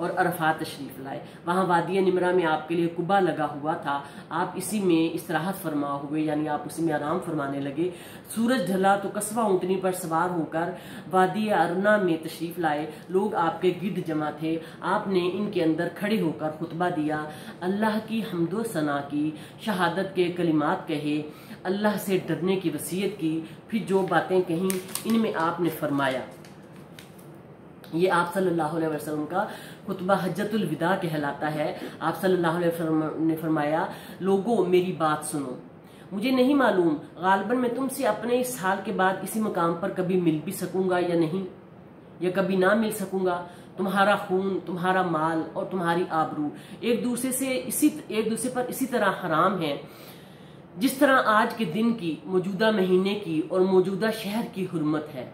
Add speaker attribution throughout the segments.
Speaker 1: اور عرفات تشریف لائے. وہاں وادی نمرہ میں آپ کے لیے قبا لگا ہوا تھا، آپ اسی میں استراحت فرما ہوئے، یعنی آپ اسی میں آرام فرمانے لگے. سورج ڈھلا تو قصوہ اونٹنی پر سوار ہو کر وادی ارنا میں تشریف لائے. لوگ آپ کے گرد جمع تھے. آپ نے ان کے اندر کھڑے ہو کر خطبہ دیا، اللہ کی حمد و ثنا کی، شہادت کے کلمات کہے، اللہ سے ڈرنے کی وصیت کی. پھر جو باتیں کہیں ان میں آپ نے فرمایا، یہ آپ صلی اللہ علیہ وسلم کا خطبہ حجت الوداع کہلاتا ہے. آپ صلی اللہ علیہ وسلم نے فرمایا، لوگوں میری بات سنو، مجھے نہیں معلوم غالباً میں تم سے اپنے اس حال کے بعد اسی مقام پر کبھی مل بھی سکوں گا یا نہیں، یا کبھی نہ مل سکوں گا. تمہارا خون، تمہارا مال اور تمہاری آبرو ایک دوسرے پر اسی طرح حرام ہے جس طرح آج کے دن کی، موجودہ مہینے کی اور موجودہ شہر کی حرمت ہے.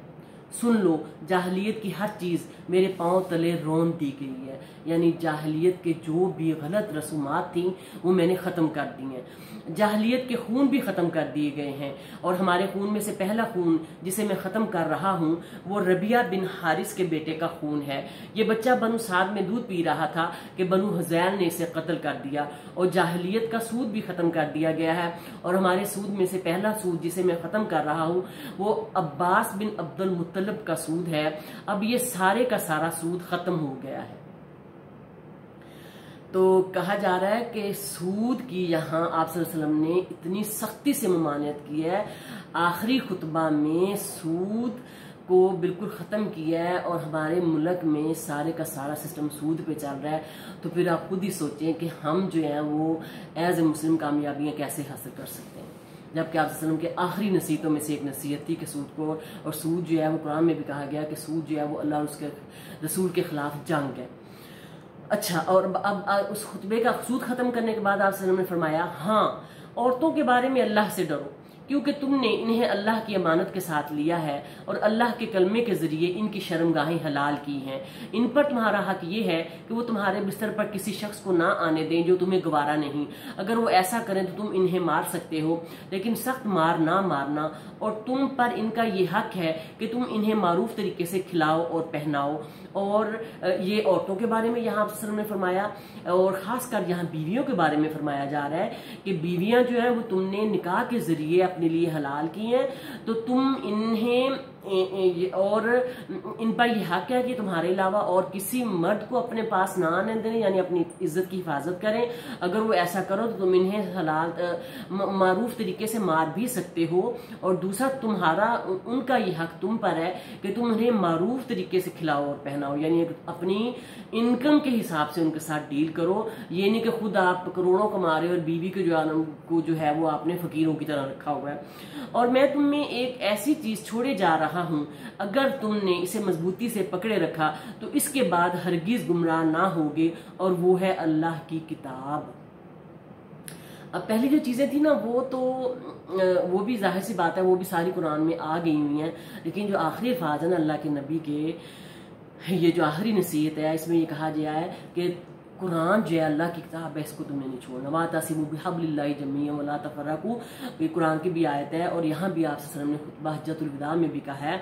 Speaker 1: سن لو، جاہلیت کی ہر چیز میرے پاؤں تلے رون دی گئی ہے، یعنی جاہلیت کے جو بھی غلط رسومات تھیں وہ میں نے ختم کر دی ہیں. جاہلیت کے خون بھی ختم کر دیے گئے ہیں، اور ہمارے خون میں سے پہلا خون جسے میں ختم کر رہا ہوں وہ ربیعہ بن حارث کے بیٹے کا خون ہے. یہ بچہ بنو سعد میں دودھ پی رہا تھا کہ بنو حذیل نے اسے قتل کر دیا، اور جاہلیت کا سود بھی ختم کر دیا گیا ہے. اور ہمارے سود میں سے پہلا سود جسے میں ختم کر رہا ہوں وہ عباس بن عبد المطلب کا سود ہے. اب یہ سارے کا سارا سود ختم ہو گیا ہے. تو کہا جا رہا ہے کہ سود کی یہاں آپ صلی اللہ علیہ وسلم نے اتنی سختی سے ممانعت کی ہے، آخری خطبہ میں سود کو بالکل ختم کیا ہے، اور ہمارے ملک میں سارے کا سارا سسٹم سود پہ چل رہا ہے. تو پھر آپ خود ہی سوچیں کہ ہم جو ہیں وہ ایز اے مسلم کامیابیاں کیسے حاصل کر سکتے ہیں، جبکہ آپ صلی اللہ علیہ وسلم کے آخری نصیحتوں میں سے ایک نصیحت تھی کہ سود کو، اور سود جو ہے وہ قرآن میں بھی کہا گیا کہ سود جو ہے وہ اللہ اور اس کے رسول کے خلاف جنگ ہے. اچھا، اور اب اس خطبے کا سود ختم کرنے کے بعد آپ صلی اللہ علیہ وسلم نے فرمایا، ہاں عورتوں کے بارے میں اللہ سے ڈرو، کیونکہ تم نے انہیں اللہ کی امانت کے ساتھ لیا ہے اور اللہ کے کلمے کے ذریعے ان کی شرمگاہیں حلال کی ہیں. ان پر تمہارا حق یہ ہے کہ وہ تمہارے بستر پر کسی شخص کو نہ آنے دیں جو تمہیں گوارا نہیں. اگر وہ ایسا کریں تو تم انہیں مار سکتے ہو، لیکن سخت مار نہ مارنا، اور تم پر ان کا یہ حق ہے کہ تم انہیں معروف طریقے سے کھلاؤ اور پہناؤ. اور یہ عورتوں کے بارے میں یہاں آپ نے فرمایا، اور خاص کر یہاں بیویوں کے بارے میں فرمایا جا رہا ہے کہ بیویاں جو ہیں وہ تم نے نکاح کے ذریعے اپنے لیے حلال کی ہیں، تو تم انہیں اور ان پر یہ حق ہے کہ تمہارے علاوہ اور کسی مرد کو اپنے پاس نہ آنے دیں، یعنی اپنی عزت کی حفاظت کریں. اگر وہ ایسا کرو تو تم انہیں حلال معروف طریقے سے مار بھی سکتے ہو. اور دوسرا تمہارا ان کا یہ حق تم پر ہے کہ تم انہیں معروف طریقے سے کھلاؤ اور پہناؤ، یعنی اپنی انکم کے حساب سے ان کے ساتھ ڈیل کرو. یہ نہیں کہ خود آپ کروڑوں کما رہے اور بیوی کو جو ہے وہ آپ نے فقیروں کی طرح رکھا ہوا ہے. اور میں تم میں ایک ایسی چیز چھوڑے جا رہا ہوں، اگر تم نے اسے مضبوطی سے پکڑے رکھا تو اس کے بعد ہرگز گمراہ نہ ہوگے، اور وہ ہے اللہ کی کتاب. اب پہلی جو چیزیں تھیں نا وہ بھی ظاہر سی بات ہے، وہ بھی ساری قرآن میں آ گئی ہوئی ہیں، لیکن جو آخری الفاظ ہیں نا اللہ کے نبی کے، یہ جو آخری نصیحت ہے اس میں یہ کہا گیا ہے کہ قرآن جو ہے اللہ کی کتاب ہے، اس کو تم نے نہیں چھوڑنا. وَاعْتَصِمُوا بِحَبْلِ اللَّهِ جَمِيعًا وَلَا تَفَرَّقُوا، یہ قرآن کی بھی آیت ہے. اور یہاں بھی آپ صلی اللہ علیہ وسلم نے خطبہ حجت الوداع میں بھی کہا ہے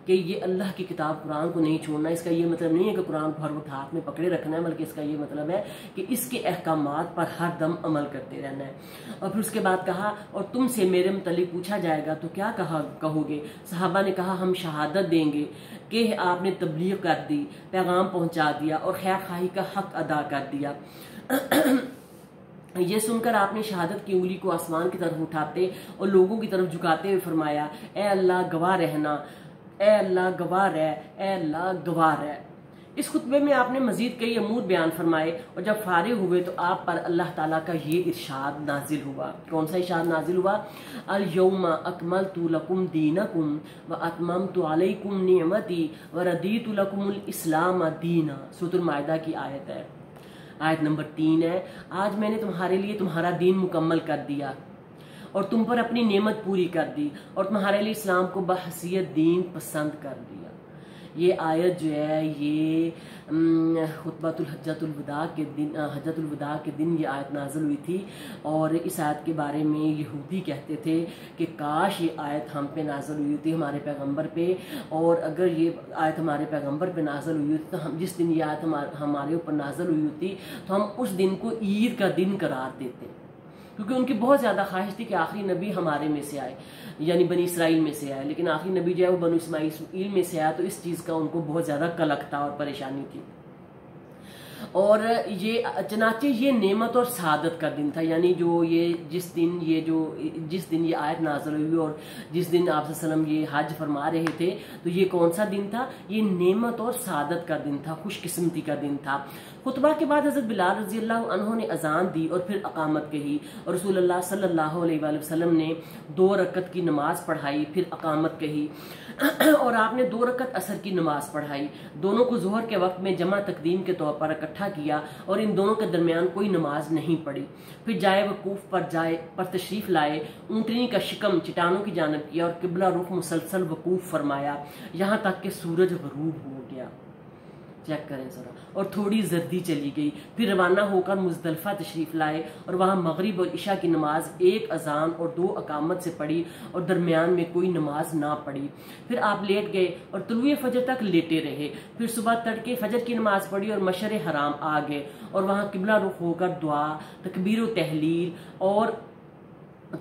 Speaker 1: کہ یہ اللہ کی کتاب قرآن کو نہیں چھوڑنا. اس کا یہ مطلب نہیں ہے کہ قرآن کو ہر وقت ہاتھ میں پکڑے رکھنا ہے، بلکہ اس کا یہ مطلب ہے کہ اس کے احکامات پر ہر دم عمل کرتے رہنا ہے. اور پھر اس کے بعد کہا، اور تم سے میرے متعلق پوچھا جائے گا تو کیا کہو گے؟ صحابہ نے کہا، ہم شہادت دیں گے کہ آپ نے تبلیغ کر دی، پیغام پہنچا دیا اور خیر خواہی کا حق ادا کر دیا. یہ سن کر آپ نے شہادت کی انگلی کو آسمان کی طرف اٹھاتے اور لوگوں کی طرف جھکاتے ہوئے فرمایا، اے اللہ گواہ رہنا، اے اللہ گواہ رہ، اے اللہ گواہ رہ. اس خطبے میں آپ نے مزید کئی امور بیان فرمائے، اور جب فارغ ہوئے تو آپ پر اللہ تعالیٰ کا یہ ارشاد نازل ہوا. کون سا ارشاد نازل ہوا؟ اليوم اکملت لکم دینکم واتممت علیکم نعمتی وردیت لکم الاسلام دینا. سورۃ المائدہ کی آیت ہے، آیت نمبر 3 ہے. آج میں نے تمہارے لیے تمہارا دین مکمل کر دیا اور تم پر اپنی نعمت پوری کر دی، اور تمہارے لیے اسلام کو بحیثیت دین پسند کر دیا. یہ آیت جو ہے یہ خطبۃ حجۃ الوداع کے دن یہ آیت نازل ہوئی تھی، اور اس آیت کے بارے میں یہودی کہتے تھے کہ کاش یہ آیت ہم پہ نازل ہوئی ہوتی، ہمارے پیغمبر پہ، اور اگر یہ آیت ہمارے پیغمبر پہ نازل ہوئی ہوتی تو ہم جس دن یہ آیت ہمارے اوپر نازل ہوئی ہوتی تو ہم اس دن کو عید کا دن قرار دیتے، کیونکہ ان کی بہت زیادہ خواہش تھی کہ آخری نبی ہمارے میں سے آئے، یعنی بنی اسرائیل میں سے آئے، لیکن آخری نبی جو ہے وہ بنو اسماعیل میں سے آیا، تو اس چیز کا ان کو بہت زیادہ قلق تھا اور پریشانی تھی۔ اور یہ چنانچہ یہ نعمت اور سعادت کا دن تھا، یعنی جس دن یہ آیت نازل ہوئی اور جس دن آپ صلی اللہ علیہ وسلم یہ حج فرما رہے تھے، تو یہ کون سا دن تھا؟ یہ نعمت اور سعادت کا دن تھا، خوش قسمتی کا دن تھا۔ خطبہ کے بعد حضرت بلال رضی اللہ عنہ نے اذان دی اور پھر اقامت کہی، اور رسول اللہ صلی اللہ علیہ وآلہ وسلم نے 2 رکعت کی نماز پڑھائی، پھر اقامت کہی، اور آپ نے 2 رکعت عصر کی نماز پڑھائی، دونوں کو ظہر کے وقت میں جمع تقدیم کے طور پر اکٹھا کیا اور ان دونوں کے درمیان کوئی نماز نہیں پڑھی، پھر جائے وقوف پر تشریف لائے، اونٹنی کا شکم چٹانوں کی جانب کیا اور قبلہ رخ مسلسل وقوف فرمایا یہاں تک کہ سورج غروب ہو گیا۔ چیک کریں ذرا، اور تھوڑی زردی چلی گئی، پھر روانہ ہو کر مزدلفہ تشریف لائے اور وہاں مغرب اور عشاء کی نماز 1 اذان اور 2 اقامت سے پڑھی اور درمیان میں کوئی نماز نہ پڑھی، پھر آپ لیٹ گئے اور طلوع فجر تک لیٹے رہے، پھر صبح تڑکے فجر کی نماز پڑھی اور مشعر حرام آ گئے اور وہاں قبلہ رخ ہو کر دعا، تکبیر و تحلیل اور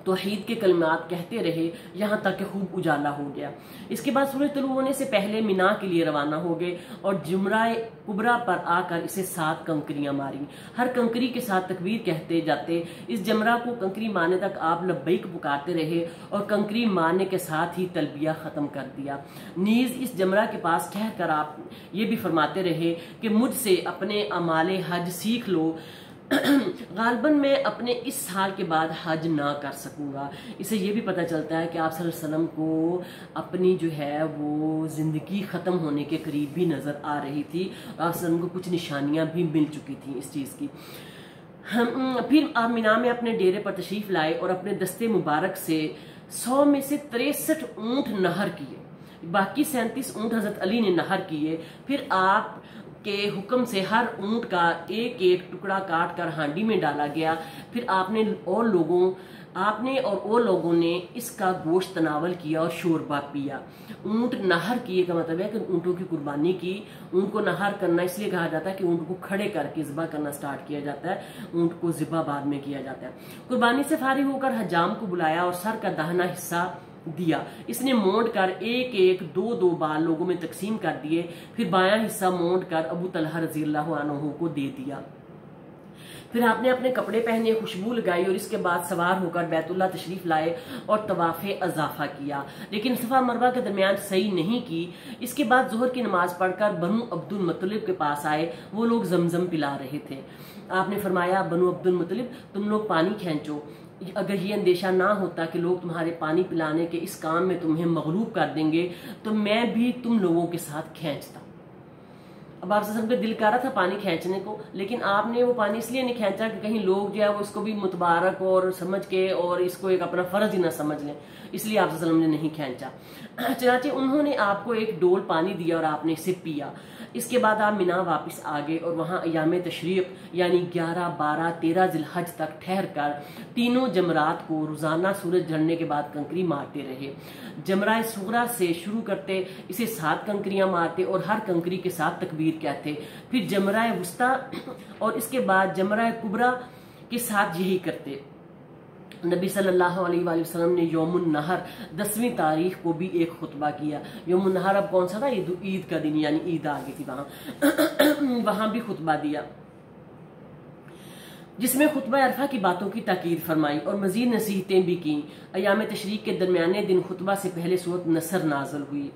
Speaker 1: توحید کے کلمات کہتے رہے یہاں تک کہ خوب اجالا ہو گیا۔ اس کے بعد سورج طلوع ہونے سے پہلے مینا کے لیے روانہ ہو گئے اور جمرہ کبریٰ پر آ کر اسے 7 کنکریاں ماری، ہر کنکری کے ساتھ تکبیر کہتے جاتے، اس جمرہ کو کنکری مارنے تک آپ لبیک پکارتے رہے اور کنکری مارنے کے ساتھ ہی تلبیہ ختم کر دیا۔ نیز اس جمرہ کے پاس ٹھہر کر آپ یہ بھی فرماتے رہے کہ مجھ سے اپنے اعمال حج سیکھ لو، غالباً میں اپنے اس سال کے بعد حج نہ کر سکوں گا۔ اسے یہ بھی پتہ چلتا ہے کہ آپ صلی اللہ علیہ وسلم کو اپنی جو ہے وہ زندگی ختم ہونے کے قریب بھی نظر آ رہی تھی، اور آپ صلی اللہ علیہ وسلم کو کچھ نشانیاں بھی مل چکی تھیں اس چیز کی۔ پھر آپ مینا میں اپنے ڈیرے پر تشریف لائے اور اپنے دستے مبارک سے 100 میں سے 63 اونٹ نہر کیے، باقی 37 اونٹ حضرت علی نے نہر کیے، پھر آپ کے حکم سے ہر اونٹ کا 1 ٹکڑا کاٹ کر ہانڈی میں ڈالا گیا، پھر آپ نے اور لوگوں نے اس کا گوشت تناول کیا اور شوربہ پیا۔ اونٹ نہر کیے کا مطلب ہے کہ اونٹوں کی قربانی کی۔ اونٹ کو نہر کرنا اس لیے کہا جاتا ہے کہ اونٹ کو کھڑے کر کے ذبح کرنا سٹارٹ کیا جاتا ہے، اونٹ کو ذبح بعد میں کیا جاتا ہے۔ قربانی سے فارغ ہو کر حجام کو بلایا اور سر کا داہنا حصہ دیا، اس نے مونڈ کر 1-2 بال لوگوں میں تقسیم کر دیے، پھر بایاں حصہ مونڈ کر ابو طلحہ رضی اللہ عنہ کو دے دیا۔ پھر آپ نے اپنے کپڑے پہنے، خوشبو لگائی اور اس کے بعد سوار ہو کر بیت اللہ تشریف لائے اور طواف اضافہ کیا، لیکن صفا مروہ کے درمیان صحیح نہیں کی۔ اس کے بعد ظہر کی نماز پڑھ کر بنو عبد المطلب کے پاس آئے، وہ لوگ زمزم پلا رہے تھے۔ آپ نے فرمایا، بنو عبد المطلب تم لوگ پانی کھینچو، اگر یہ اندیشہ نہ ہوتا کہ لوگ تمہارے پانی پلانے کے اس کام میں تمہیں مغلوب کر دیں گے تو میں بھی تم لوگوں کے ساتھ کھینچتا۔ اب آپ سب کا دل کر رہا تھا پانی کھینچنے کو، لیکن آپ نے وہ پانی اس لیے نہیں کھینچا کہ کہیں لوگ جو ہے وہ اس کو بھی متبارک اور سمجھ کے اور اس کو ایک اپنا فرض ہی نہ سمجھ لیں، اس لیے آپ صلی اللہ علیہ وسلم نے نہیں کھینچا۔ چنانچہ انہوں نے آپ کو 1 ڈول پانی دیا اور آپ نے اسے پیا۔ اس کے بعد آپ مینا واپس آ گئے اور وہاں ایام تشریق یعنی 11، 12، 13 ذی الحج تک ٹھہر کر تینوں جمرات کو روزانہ سورج ڈھلنے کے بعد کنکری مارتے رہے۔ جمرہ صغریٰ سے شروع کرتے، اسے 7 کنکریاں مارتے اور ہر کنکری کے ساتھ تکبیر کہتے، پھر جمرہ وسطیٰ اور اس کے بعد جمرہ کبریٰ کے ساتھ یہی کرتے۔ نبی صلی اللہ علیہ وآلہ وسلم نے یوم النہر 10ویں تاریخ کو بھی ایک خطبہ کیا۔ یوم النہر اب کون سا تھا؟ عید کا دن، یعنی عید آ گئی تھی، وہاں بھی خطبہ دیا، جس میں خطبہ عرفہ کی باتوں کی تاکید فرمائی اور مزید نصیحتیں بھی کیں۔ ایام تشریق کے درمیانے دن خطبہ سے پہلے سورۃ نصر نازل ہوئی۔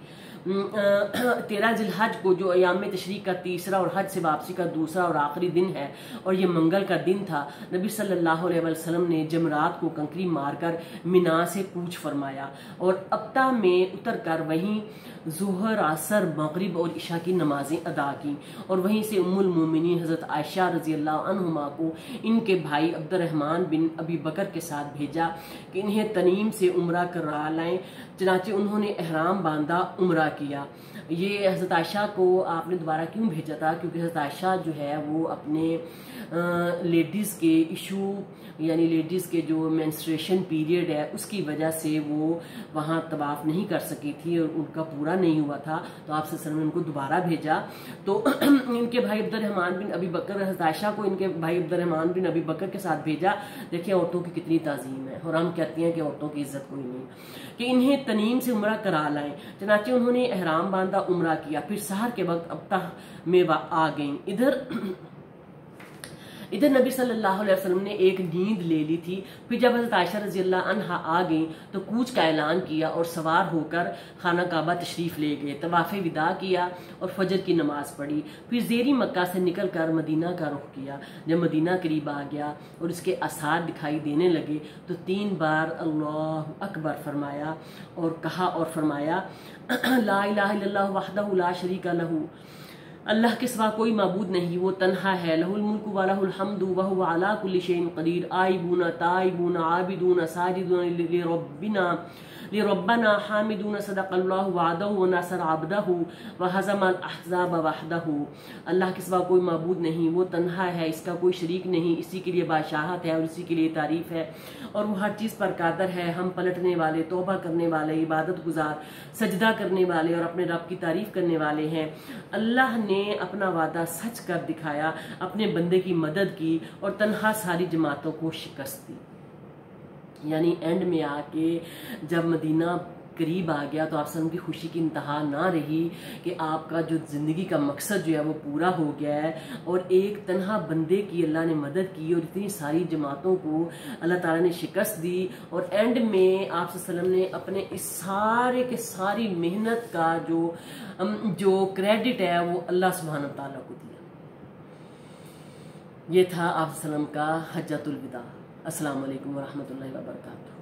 Speaker 1: 13 ذی الحج کو جو ایام تشریق کا تیسرا اور حج سے واپسی کا دوسرا اور آخری دن ہے اور یہ منگل کا دن تھا، نبی صلی اللہ علیہ وسلم نے جمرات کو کنکری مار کر مینا سے کوچ فرمایا اور ابتہ میں اتر کر وہیں ظہر عصر مغرب اور عشاء کی نمازیں ادا کی، اور وہیں سے ام المومنین حضرت عائشہ رضی اللہ عنہما کو ان کے بھائی عبد الرحمن بن ابی بکر کے ساتھ بھیجا کہ انہیں تنیم سے عمرہ کرا لائیں، چنانچہ انہوں نے احرام باندھا، عمرہ کیا۔ یہ حضرت عائشہ کو آپ نے دوبارہ کیوں بھیجا تھا؟ کیونکہ حضرت عائشہ جو ہے وہ اپنے لیڈیز کے ایشو، یعنی لیڈیز کے جو مینسٹریشن پیریڈ ہے اس کی وجہ سے وہ وہاں طواف نہیں کر سکی تھی اور ان کا پورا نہیں ہوا تھا، تو آپ صلی اللہ علیہ وسلم نے ان کو دوبارہ بھیجا۔ تو ان کے بھائی عبد الرحمن بن ابی بکر، حضرت عائشہ کو ان کے بھائی عبد الرحمن بن ابی بکر کے ساتھ بھیجا۔ دیکھیں عورتوں کی کتنی تعظیم ہے، اور ہم کہتے ہیں کہ عورتوں کی عزت کوئی نہیں، کہ انہیں تنیم سے عمرہ کرا لائیں، چنانچہ انہوں نے احرام باندھا، عمرہ کیا، پھر سحر کے وقت ابتح میں آ گئیں۔ ادھر نبی صلی اللہ علیہ وسلم نے ایک نیند لے لی تھی، پھر جب حضرت عائشہ رضی اللہ عنہا آ گئیں تو کوچ کا اعلان کیا اور سوار ہو کر خانہ کعبہ تشریف لے گئے، طواف وداع کیا اور فجر کی نماز پڑھی، پھر زیری مکہ سے نکل کر مدینہ کا رخ کیا۔ جب مدینہ قریب آ گیا اور اس کے آثار دکھائی دینے لگے تو 3 بار اللہ اکبر فرمایا اور کہا اور فرمایا لا الہ الا اللہ وحدہ لا شریک لہ، اللہ کے سوا کوئی معبود نہیں، وہ تنہا ہے، لہ الملک و لہ الحمد وہو علی کل شیء قدیر، آئبون تائبون عابدون ساجدون لربنا حامدون، صدق اللہ وعدہ ونصر عبدہ وہزم الاحزاب وحدہ۔ اللہ کے سوا کوئی معبود نہیں، وہ تنہا ہے، اس کا کوئی شریک نہیں، اسی کے لیے بادشاہت ہے اور اسی کے لیے تعریف ہے، اور وہ ہر چیز پر قادر ہے۔ ہم پلٹنے والے، توبہ کرنے والے، عبادت گزار، سجدہ کرنے والے اور اپنے رب کی تعریف کرنے والے ہیں۔ اللہ نے اپنا وعدہ سچ کر دکھایا، اپنے بندے کی مدد کی اور تنہا ساری جماعتوں کو شکست دی۔ یعنی اینڈ میں آ کے جب مدینہ قریب آ گیا تو آپ سب کی خوشی کی انتہا نہ رہی کہ آپ کا جو زندگی کا مقصد جو ہے وہ پورا ہو گیا ہے، اور ایک تنہا بندے کی اللہ نے مدد کی اور اتنی ساری جماعتوں کو اللہ تعالیٰ نے شکست دی، اور اینڈ میں آپ صلی اللہ علیہ وسلم نے اپنے اس سارے کے ساری محنت کا جو کریڈٹ ہے وہ اللہ سبحانہ وتعالیٰ کو دیا۔ یہ تھا آپ صلی اللہ علیہ وسلم کا حجۃ الوداع۔ السلام علیکم ورحمۃ اللہ وبرکاتہ۔